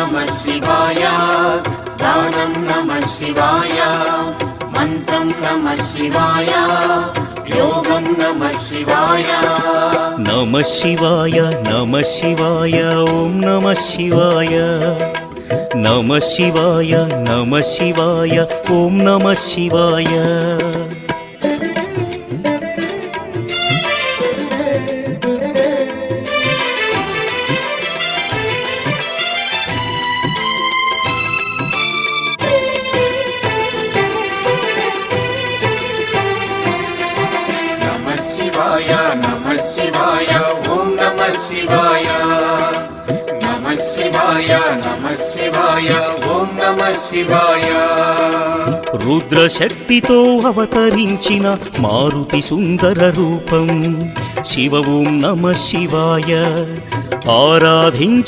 नमः शिवाय दानं नमः शिवाय मंत्रं नमः शिवाय योगं नमः शिवाय नमः शिवाय ओम नमः शिवाय नमः शिवाय ओम नमः शिवाय नमः शिवाय ओम नमः शिवाय नमः शिवाय ओम नमः शिवाय రుద్రశక్తితో అవతరించిన మారుతి సుందర రూపం శివ ఓం నమః శివాయ ఆరాధించి